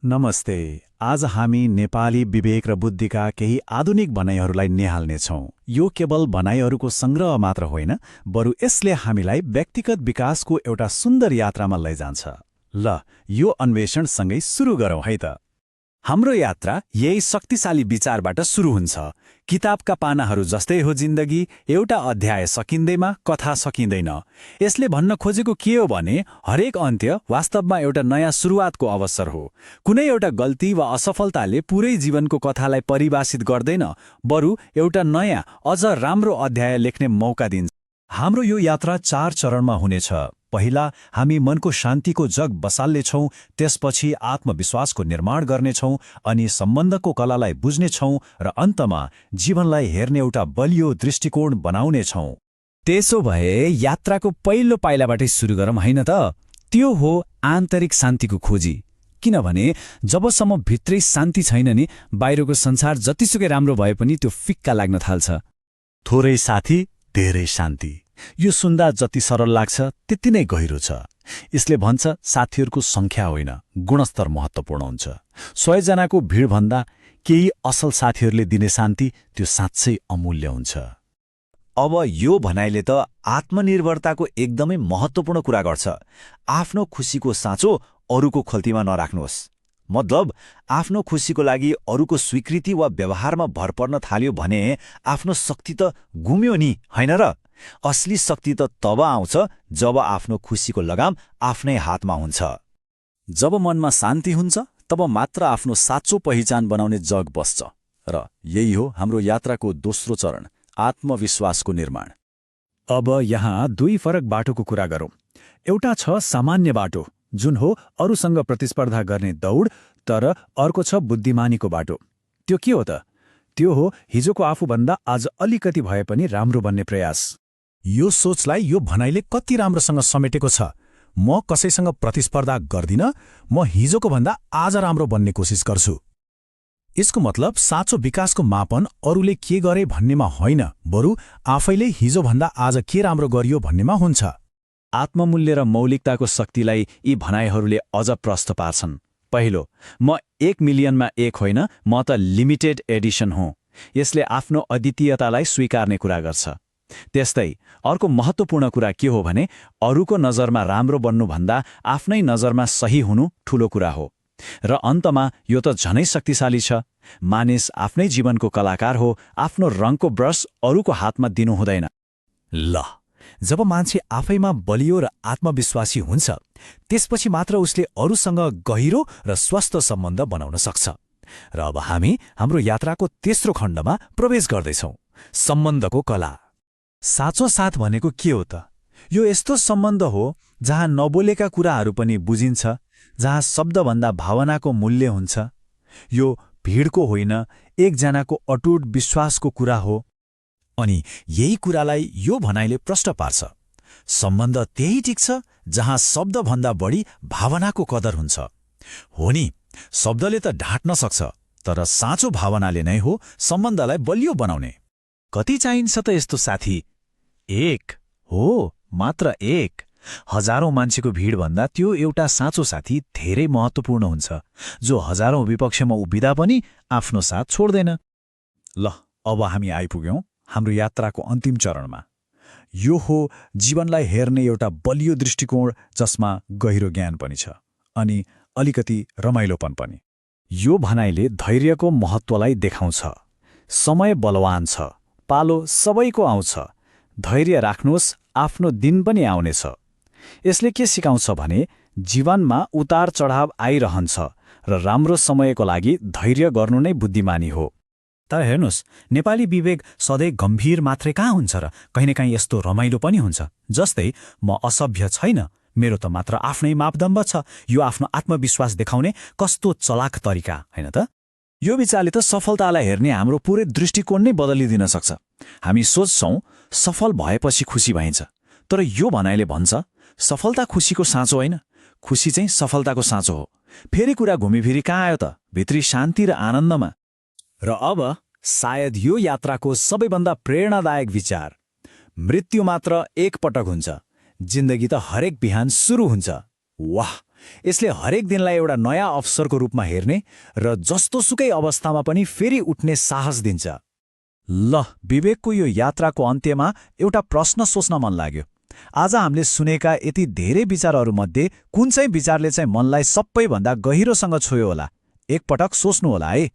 नमस्ते। आज हामी नेपाली विवेक र बुद्धिका केही आधुनिक भनाइहरूलाई निहाल्नेछौँ। यो केवल भनाइहरूको संग्रह मात्र होइन, बरु यसले हामीलाई व्यक्तिगत विकासको एउटा सुन्दर यात्रामा लैजान्छ। ल, यो अन्वेषणसँगै सुरु गरौँ है त। हाम्रो यात्रा यही शक्तिशाली विचारबाट सुरु हुन्छ। किताबका पानाहरू जस्तै हो जिन्दगी, एउटा अध्याय सकिँदैमा कथा सकिँदैन। यसले भन्न खोजेको के हो भने हरेक अन्त्य वास्तवमा एउटा नयाँ सुरुवातको अवसर हो। कुनै एउटा गल्ती वा असफलताले पुरै जीवनको कथालाई परिभाषित गर्दैन, बरु एउटा नयाँ अझ राम्रो अध्याय लेख्ने मौका दिन्छ। हाम्रो यो यात्रा 4 चरणमा हुनेछ। पहिला हामी मनको शान्तिको जग बसाल्नेछौँ, त्यसपछि आत्मविश्वासको निर्माण गर्नेछौँ, अनि सम्बन्धको कलालाई बुझ्नेछौँ र अन्तमा जीवनलाई हेर्ने एउटा बलियो दृष्टिकोण बनाउनेछौँ। त्यसो भए यात्राको पहिलो पाइलाबाटै सुरु गरौँ हैन त? त्यो हो आन्तरिक शान्तिको खोजी। किनभने जबसम्म भित्रै शान्ति छैन नि, बाहिरको संसार जतिसुकै राम्रो भए पनि त्यो फिक्का लाग्न थाल्छ। थोरै साथी, धेरै शान्ति। यो सुन्दा जति सरल लाग्छ त्यति नै गहिरो छ। यसले भन्छ साथीहरूको संख्या होइन, गुणस्तर महत्त्वपूर्ण हुन्छ। 100 जनाको भिडभन्दा केही असल साथीहरूले दिने शान्ति त्यो साँच्चै अमूल्य हुन्छ। अब यो भनाइले त आत्मनिर्भरताको एकदमै महत्त्वपूर्ण कुरा गर्छ। आफ्नो खुसीको साँचो अरूको खल्तीमा नराख्नुहोस्। मतलब आफ्नो खुसीको लागि अरूको स्वीकृति वा व्यवहारमा भर पर्न थाल्यो भने आफ्नो शक्ति त गुम्यो नि, हैन र? असली शक्ति त तब आउँछ जब आफ्नो खुसीको लगाम आफ्नै हातमा हुन्छ। जब मनमा शान्ति हुन्छ तब मात्र आफ्नो साँचो पहिचान बनाउने जग बस्छ। र यही हो हाम्रो यात्राको दोस्रो चरण, आत्मविश्वासको निर्माण। अब यहाँ दुई फरक बाटोको कुरा गरौँ। एउटा छ सामान्य बाटो, जुन हो अरूसँग प्रतिस्पर्धा गर्ने दौड, तर अर्को छ बुद्धिमानीको बाटो। त्यो के हो त? त्यो हो हिजोको आफूभन्दा आज अलिकति भए पनि राम्रो बन्ने प्रयास। यो सोचलाई यो भनाइले कति राम्रोसँग समेटेको छ। म कसैसँग प्रतिस्पर्धा गर्दिन, म हिजोको भन्दा आज राम्रो बन्ने कोसिस गर्छु। यसको मतलब साँचो विकासको मापन अरूले के गरे भन्नेमा होइन, बरु आफैले हिजोभन्दा आज के राम्रो गरियो भन्नेमा हुन्छ। आत्ममूल्य र मौलिकताको शक्तिलाई यी भनाइहरूले अझ प्रष्ट पार्छन्। पहिलो, म 1 मिलियनमा 1 होइन, म त लिमिटेड एडिसन हुँ। यसले आफ्नो अद्वितीयतालाई स्वीकार्ने कुरा गर्छ। त्यस्तै अर्को महत्त्वपूर्ण कुरा के हो भने अरूको नजरमा राम्रो बन्नुभन्दा आफ्नै नजरमा सही हुनु ठूलो कुरा हो। र अन्तमा यो त झनै शक्तिशाली छ। मानिस आफ्नै जीवनको कलाकार हो, आफ्नो रङको ब्रस अरूको हातमा दिनु हुँदैन। ल, जब मान्छे आफैमा बलियो र आत्मविश्वासी हुन्छ, त्यसपछि मात्र उसले अरूसँग गहिरो र स्वस्थ सम्बन्ध बनाउन सक्छ। र अब हामी हाम्रो यात्राको तेस्रो खण्डमा प्रवेश गर्दैछौँ, सम्बन्धको कला। साँचो साथ भनेको के हो त? यो यस्तो सम्बन्ध हो जहाँ नबोलेका कुराहरू पनि बुझिन्छ, जहाँ शब्दभन्दा भावनाको मूल्य हुन्छ। यो भिडको होइन, एकजनाको अटुट विश्वासको कुरा हो। अनि यही कुरालाई यो भनाइले प्रष्ट पार्छ। सम्बन्ध त्यही टिक्छ जहाँ शब्दभन्दा बढी भावनाको कदर हुन्छ। हो नि, शब्दले त ढाँट्न सक्छ, तर साँचो भावनाले नै हो सम्बन्धलाई बलियो बनाउने। कति चाहिन्छ त यस्तो साथी? 1 हो, मात्र 1। हजारौं मान्छेको भिडभन्दा त्यो एउटा साँचो साथी धेरै महत्त्वपूर्ण हुन्छ, जो हजारौं विपक्षमा उभिँदा पनि आफ्नो साथ छोड्दैन। ल, अब हामी आइपुग्यौं हाम्रो यात्राको अन्तिम चरणमा। यो हो जीवनलाई हेर्ने एउटा बलियो दृष्टिकोण, जसमा गहिरो ज्ञान पनि छ अनि अलिकति रमाइलोपन पनि। यो भनाइले धैर्यको महत्त्वलाई देखाउँछ। समय बलवान छ, पालो सबैको आउँछ। धैर्य राख्नुहोस्, आफ्नो दिन पनि आउनेछ। यसले के सिकाउँछ भने जीवनमा उतार चढाव आइरहन्छ र राम्रो समयको लागि धैर्य गर्नु नै बुद्धिमानी हो। तर हेर्नुहोस्, नेपाली विवेक सधैँ गम्भीर मात्रै कहाँ हुन्छ र कहिलेकाहीँ यस्तो रमाइलो पनि हुन्छ। जस्तै, म असभ्य छैन, मेरो त मात्र आफ्नै मापदण्ड छ। यो आफ्नो आत्मविश्वास देखाउने कस्तो चलाक तरिका होइन त? यो विचारले त सफलतालाई हेर्ने हाम्रो पुरै दृष्टिकोण नै बदलिदिन सक्छ। हामी सोच्छौँ सफल भएपछि खुसी भइन्छ, तर यो भनाइले भन्छ सफलता खुसीको साँचो होइन, खुसी चाहिँ सफलताको साँचो हो। फेरि कुरा घुमिफिरी कहाँ आयो त? भित्री शान्ति र आनन्दमा। र अब सायद यो यात्राको सबैभन्दा प्रेरणादायक विचार, मृत्यु मात्र एक पटक हुन्छ, जिन्दगी त हरेक बिहान सुरु हुन्छ। वाह, यसले हरेक दिनलाई एउटा नयाँ अवसरको रूपमा हेर्ने र जस्तोसुकै अवस्थामा पनि फेरि उठ्ने साहस दिन्छ। ल, विवेकको यो यात्राको अन्त्यमा एउटा प्रश्न सोच्न मन लाग्यो। आज हामीले सुनेका यति धेरै विचारहरूमध्ये कुन चाहिँ विचारले चाहिँ मनलाई सबैभन्दा गहिरोसँग छोयो होला? एकपटक सोच्नुहोला है।